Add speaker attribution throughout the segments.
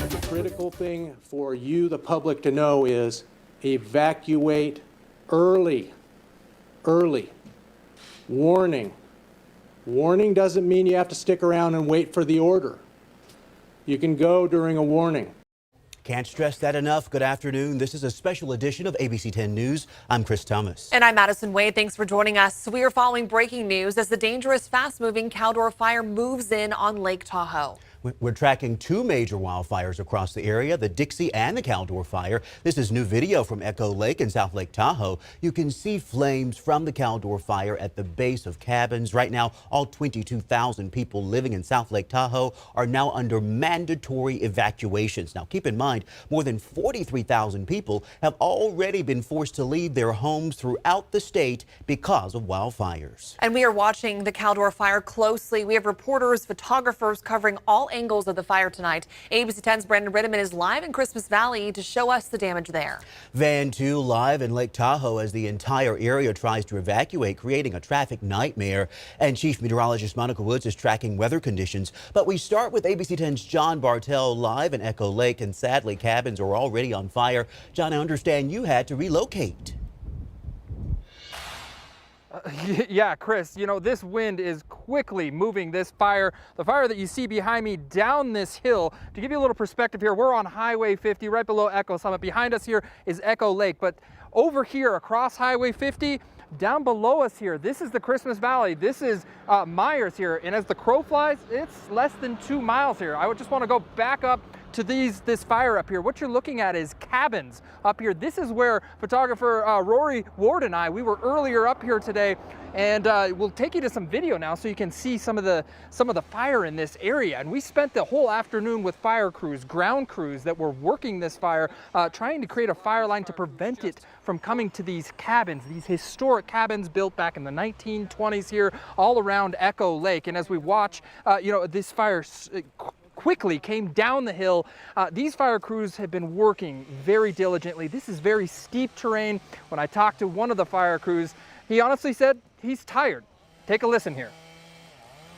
Speaker 1: The critical thing for you, the public, to know is evacuate early. Early. Warning. Warning doesn't mean you have to stick around and wait for the order. You can go during a warning.
Speaker 2: Can't stress that enough. Good afternoon. This is a special edition of ABC 10 News. I'm Chris Thomas.
Speaker 3: And I'm Madison Wade. Thanks for joining us. We are following breaking news as the dangerous, fast-moving Caldor fire moves in on Lake Tahoe.
Speaker 2: We're tracking two major wildfires across the area, the Dixie and the Caldor fire. This is new video from Echo Lake in South Lake Tahoe. You can see flames from the Caldor fire at the base of cabins. Right now, all 22,000 people living in South Lake Tahoe are now under mandatory evacuations. Now, keep in mind, more than 43,000 people have already been forced to leave their homes throughout the state because of wildfires.
Speaker 3: And we are watching the Caldor fire closely. We have reporters, photographers covering all angles of the fire tonight. ABC 10's Brandon Rittiman is live in Christmas Valley to show us the damage there.
Speaker 2: Van 2 live in Lake Tahoe as the entire area tries to evacuate, creating a traffic nightmare. And Chief Meteorologist Monica Woods is tracking weather conditions. But we start with ABC 10's John Bartell live in Echo Lake, and sadly cabins are already on fire. John, I understand you had to relocate.
Speaker 4: Yeah, Chris, you know, this wind is quickly moving this fire, the fire that you see behind me, down this hill. To give you a little perspective here, we're on Highway 50 right below Echo Summit. Behind us here is Echo Lake, but over here across Highway 50, down below us here, this is the Christmas Valley. This is Myers here, and as the crow flies, it's less than 2 miles here. I would just want to go back up to this fire up here. What you're looking at is cabins up here. This is where photographer Rory Ward and we were earlier up here today, and we'll take you to some video now so you can see some of the fire in this area. And we spent the whole afternoon with fire crews, ground crews that were working this fire, trying to create a fire line to prevent it from coming to these cabins, these historic cabins built back in the 1920s here all around Echo Lake. And as we watch, you know, this fire quickly came down the hill. These fire crews have been working very diligently. This is very steep terrain. When I talked to one of the fire crews, he honestly said he's tired. Take a listen here.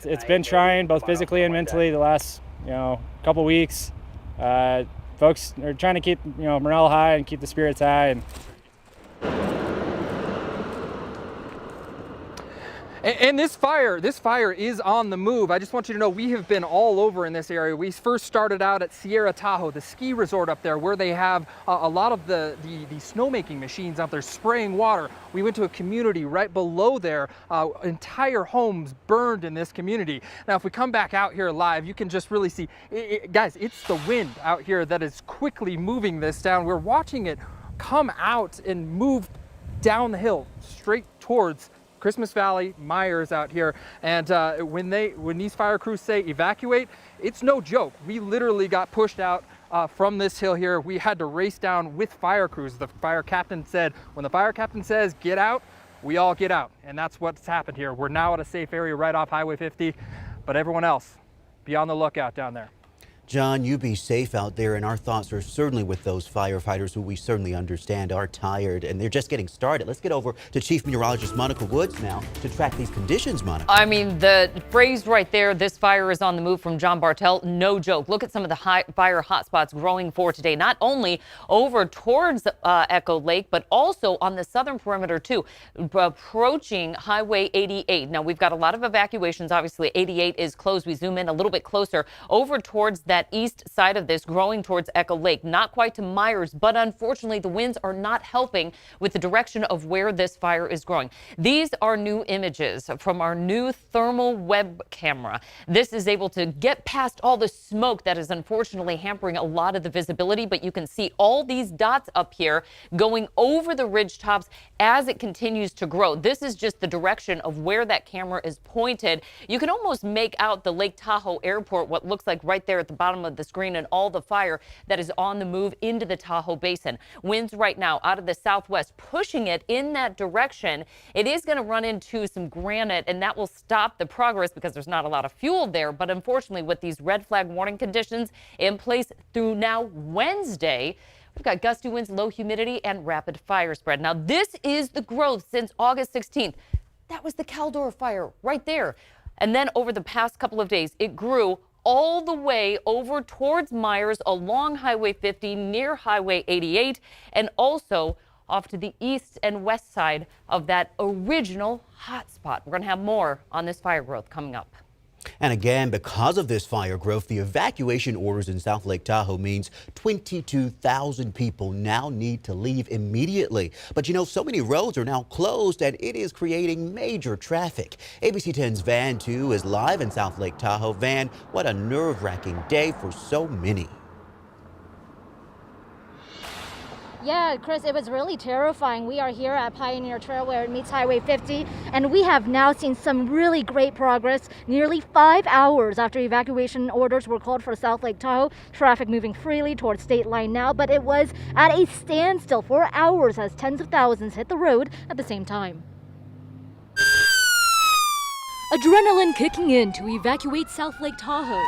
Speaker 5: It's been trying both physically and mentally the last, couple weeks. Folks are trying to keep, morale high and keep the spirits high.
Speaker 4: And this fire is on the move. I just want you to know we have been all over in this area. We first started out at Sierra Tahoe, the ski resort up there, where they have a lot of the snowmaking machines out there spraying water. We went to a community right below there. Entire homes burned in this community. Now, if we come back out here live, you can just really see, guys, it's the wind out here that is quickly moving this down. We're watching it come out and move down the hill straight towards Christmas Valley, Myers out here. And when these fire crews say evacuate, it's no joke. We literally got pushed out from this hill here. We had to race down with fire crews. The fire captain said, when the fire captain says get out, we all get out. And that's what's happened here. We're now at a safe area right off Highway 50, but everyone else, be on the lookout down there.
Speaker 2: John, you be safe out there, and our thoughts are certainly with those firefighters who we certainly understand are tired, and they're just getting started. Let's get over to Chief Meteorologist Monica Woods now to track these conditions, Monica.
Speaker 6: I mean, the phrase right there, this fire is on the move, from John Bartell, no joke. Look at some of the fire hotspots growing for today, not only over towards Echo Lake, but also on the southern perimeter too, approaching Highway 88. Now, we've got a lot of evacuations. Obviously, 88 is closed. We zoom in a little bit closer over towards that east side of this, growing towards Echo Lake, not quite to Myers, but unfortunately the winds are not helping with the direction of where this fire is growing. These are new images from our new thermal web camera. This is able to get past all the smoke that is unfortunately hampering a lot of the visibility, but you can see all these dots up here going over the ridge tops as it continues to grow. This is just the direction of where that camera is pointed. You can almost make out the Lake Tahoe airport, what looks like right there at the bottom of the screen, and all the fire that is on the move into the Tahoe Basin. Winds right now out of the southwest pushing it in that direction. It is going to run into some granite, and that will stop the progress because there's not a lot of fuel there. But unfortunately, with these red flag warning conditions in place through now Wednesday, we've got gusty winds, low humidity, and rapid fire spread. Now, this is the growth since August 16th. That was the Caldor fire right there. And then over the past couple of days, it grew all the way over towards Myers along Highway 50 near Highway 88 and also off to the east and west side of that original hotspot. We're going to have more on this fire growth coming up.
Speaker 2: And again, because of this fire growth, the evacuation orders in South Lake Tahoe means 22,000 people now need to leave immediately. But you know, so many roads are now closed and it is creating major traffic. ABC 10's Van 2 is live in South Lake Tahoe. Van, what a nerve-wracking day for so many.
Speaker 7: Yeah, Chris, it was really terrifying. We are here at Pioneer Trail where it meets Highway 50, and we have now seen some really great progress. Nearly 5 hours after evacuation orders were called for South Lake Tahoe, traffic moving freely towards State Line now, but it was at a standstill for hours as tens of thousands hit the road at the same time.
Speaker 8: Adrenaline kicking in to evacuate South Lake Tahoe,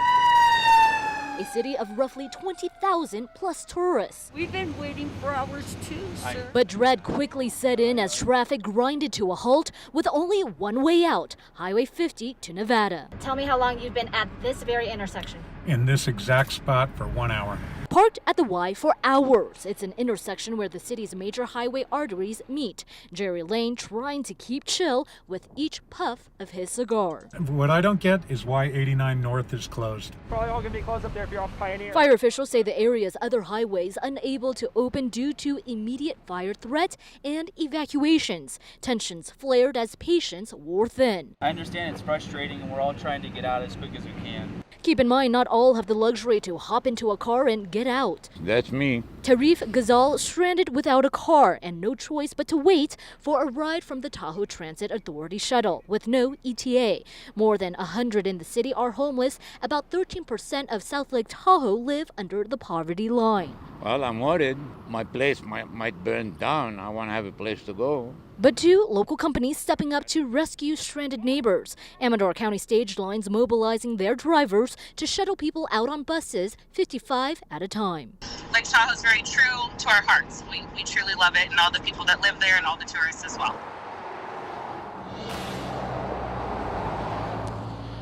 Speaker 8: a city of roughly 20,000 plus tourists.
Speaker 9: We've been waiting for hours too, sir.
Speaker 8: But dread quickly set in as traffic grinded to a halt with only one way out, Highway 50 to Nevada.
Speaker 7: Tell me how long you've been at this very intersection.
Speaker 10: In this exact spot for 1 hour.
Speaker 8: Parked at the Y for hours. It's an intersection where the city's major highway arteries meet. Jerry Lane trying to keep chill with each puff of his cigar.
Speaker 10: What I don't get is why 89 North is closed.
Speaker 5: Probably all going to be closed up there if you're off Pioneer.
Speaker 8: Fire officials say the area's other highways unable to open due to immediate fire threat and evacuations. Tensions flared as patients wore thin.
Speaker 11: I understand it's frustrating and we're all trying to get out as quick as we can.
Speaker 8: Keep in mind, not all have the luxury to hop into a car and get out.
Speaker 12: That's me.
Speaker 8: Tarif Ghazal stranded without a car and no choice but to wait for a ride from the Tahoe Transit Authority shuttle with no ETA. More than 100 in the city are homeless. About 13% of South Lake Tahoe live under the poverty line.
Speaker 12: Well, I'm worried. My place might burn down. I want to have a place to go.
Speaker 8: But two local companies stepping up to rescue stranded neighbors. Amador County Stage Lines mobilizing their drivers to shuttle people out on buses, 55 at a time.
Speaker 13: Lake Tahoe is very true to our hearts. We truly love it, and all the people that live there and all the tourists as well.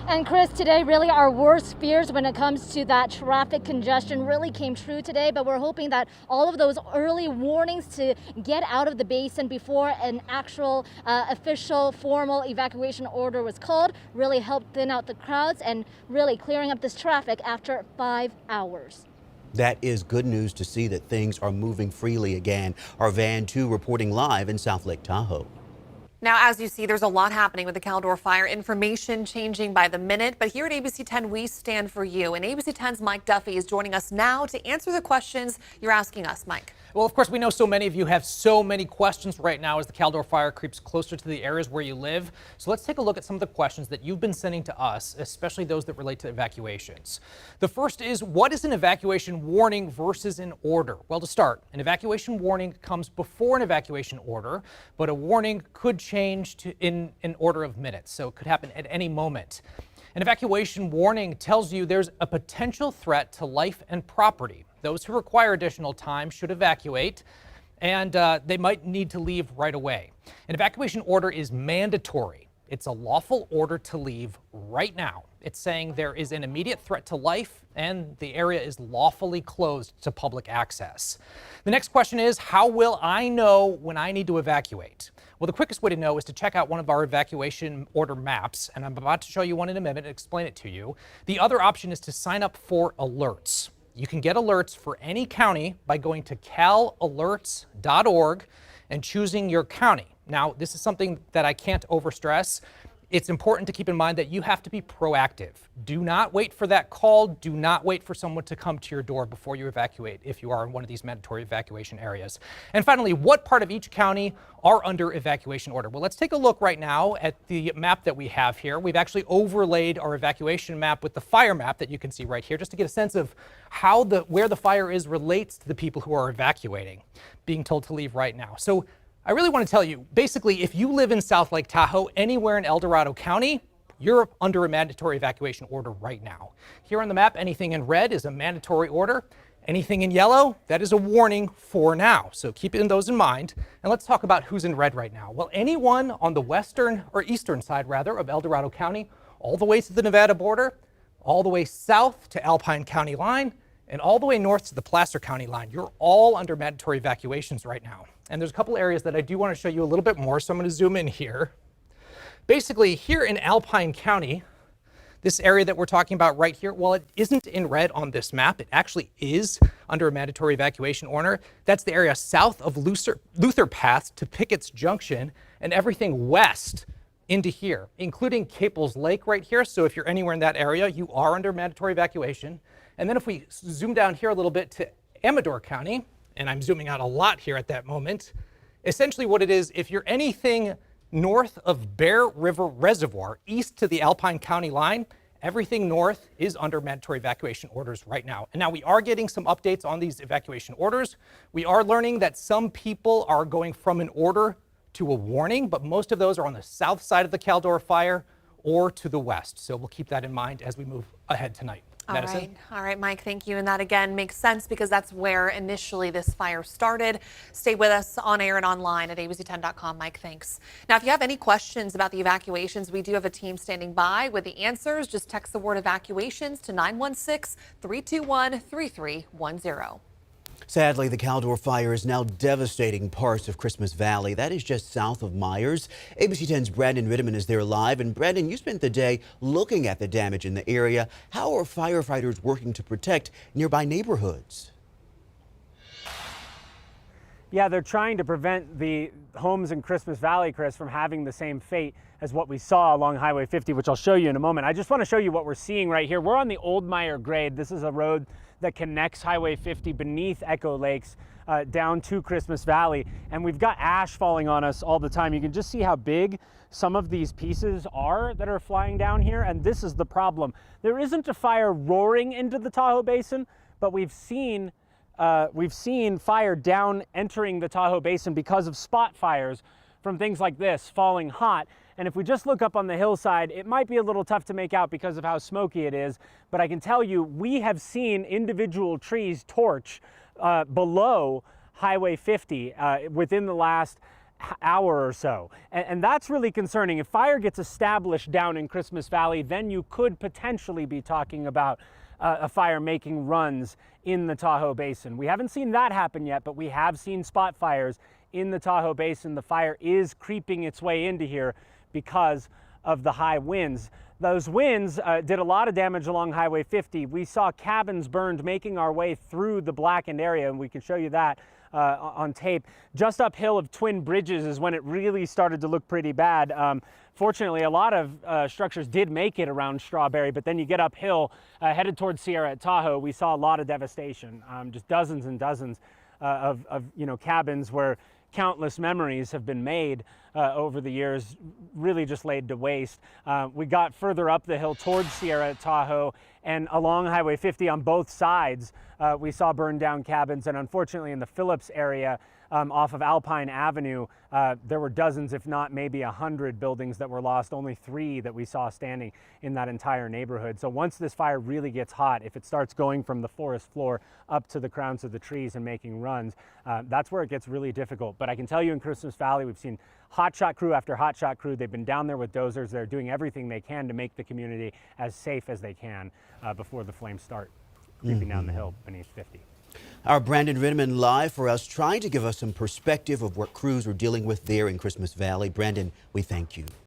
Speaker 7: And Chris, today really our worst fears when it comes to that traffic congestion really came true today, but we're hoping that all of those early warnings to get out of the basin before an actual official formal evacuation order was called really helped thin out the crowds and really clearing up this traffic after 5 hours.
Speaker 2: That is good news to see that things are moving freely again. Our Van 2 reporting live in South Lake Tahoe.
Speaker 3: Now, as you see, there's a lot happening with the Caldor fire. Information changing by the minute. But here at ABC 10, we stand for you. And ABC 10's Mike Duffy is joining us now to answer the questions you're asking us, Mike.
Speaker 4: Well, of course, we know so many of you have so many questions right now as the Caldor fire creeps closer to the areas where you live. So let's take a look at some of the questions that you've been sending to us, especially those that relate to evacuations. The first is, what is an evacuation warning versus an order? Well, to start, an evacuation warning comes before an evacuation order, but a warning could change to in an order of minutes, so it could happen at any moment. An evacuation warning tells you there's a potential threat to life and property. Those who require additional time should evacuate, and they might need to leave right away. An evacuation order is mandatory. It's a lawful order to leave right now. It's saying there is an immediate threat to life and the area is lawfully closed to public access. The next question is, how will I know when I need to evacuate? Well, the quickest way to know is to check out one of our evacuation order maps, and I'm about to show you one in a minute and explain it to you. The other option is to sign up for alerts. You can get alerts for any county by going to calalerts.org and choosing your county. Now, this is something that I can't overstress. It's important to keep in mind that you have to be proactive. Do not wait for that call. Do not wait for someone to come to your door before you evacuate if you are in one of these mandatory evacuation areas. And finally, what part of each county are under evacuation order? Well, let's take a look right now at the map that we have here. We've actually overlaid our evacuation map with the fire map that you can see right here, just to get a sense of how where the fire is relates to the people who are evacuating, being told to leave right now. So I really want to tell you, basically, if you live in South Lake Tahoe, anywhere in El Dorado County, you're under a mandatory evacuation order right now. Here on the map, anything in red is a mandatory order. Anything in yellow, that is a warning for now. So keep those in mind. And let's talk about who's in red right now. Well, anyone on the western or eastern side, rather, of El Dorado County, all the way to the Nevada border, all the way south to Alpine County line, and all the way north to the Placer County line. You're all under mandatory evacuations right now. And there's a couple areas that I do want to show you a little bit more, so I'm going to zoom in here. Basically, here in Alpine County, this area that we're talking about right here, while it isn't in red on this map, it actually is under a mandatory evacuation order. That's the area south of Luther Pass to Pickett's Junction and everything west into here, including Caples Lake right here. So if you're anywhere in that area, you are under mandatory evacuation. And then if we zoom down here a little bit to Amador County, and I'm zooming out a lot here at that moment, essentially what it is, if you're anything north of Bear River Reservoir, east to the Alpine County line, everything north is under mandatory evacuation orders right now. And now we are getting some updates on these evacuation orders. We are learning that some people are going from an order to a warning, but most of those are on the south side of the Caldor fire or to the west. So we'll keep that in mind as we move ahead tonight.
Speaker 3: All right, Mike, thank you. And that again makes sense because that's where initially this fire started. Stay with us on air and online at abc10.com. Mike, thanks. Now, if you have any questions about the evacuations, we do have a team standing by with the answers. Just text the word evacuations to 916-321-3310.
Speaker 2: Sadly, the Caldor fire is now devastating parts of Christmas Valley. That is just south of Myers. ABC 10's Brandon Ritteman is there live. And Brandon, you spent the day looking at the damage in the area. How are firefighters working to protect nearby neighborhoods?
Speaker 5: Yeah, they're trying to prevent the homes in Christmas Valley, Chris, from having the same fate as what we saw along Highway 50, which I'll show you in a moment. I just want to show you what we're seeing right here. We're on the Old Meyer grade. This is a road that connects Highway 50 beneath Echo Lakes down to Christmas Valley. And we've got ash falling on us all the time. You can just see how big some of these pieces are that are flying down here. And this is the problem. There isn't a fire roaring into the Tahoe Basin, but we've seen fire down entering the Tahoe Basin because of spot fires from things like this falling hot. And if we just look up on the hillside, it might be a little tough to make out because of how smoky it is. But I can tell you, we have seen individual trees torch below Highway 50 within the last hour or so. And that's really concerning. If fire gets established down in Christmas Valley, then you could potentially be talking about a fire making runs in the Tahoe Basin. We haven't seen that happen yet, but we have seen spot fires in the Tahoe Basin. The fire is creeping its way into here because of the high winds. Those winds did a lot of damage along Highway 50. We saw cabins burned making our way through the blackened area, and we can show you that on tape. Just uphill of Twin Bridges is when it really started to look pretty bad. Fortunately, a lot of structures did make it around Strawberry, but then you get uphill, headed towards Sierra at Tahoe, we saw a lot of devastation. Just dozens and dozens of cabins where countless memories have been made over the years, really just laid to waste. We got further up the hill towards Sierra at Tahoe, and along Highway 50 on both sides, we saw burned down cabins. And unfortunately in the Phillips area off of Alpine Avenue, there were dozens, if not maybe 100 buildings that were lost, only 3 that we saw standing in that entire neighborhood. So once this fire really gets hot, if it starts going from the forest floor up to the crowns of the trees and making runs, that's where it gets really difficult. But I can tell you in Christmas Valley, we've seen hotshot crew after hotshot crew. They've been down there with dozers. They're doing everything they can to make the community as safe as they can before the flames start creeping down the hill beneath 50.
Speaker 2: Our Brandon Ritteman live for us, trying to give us some perspective of what crews are dealing with there in Christmas Valley. Brandon, we thank you.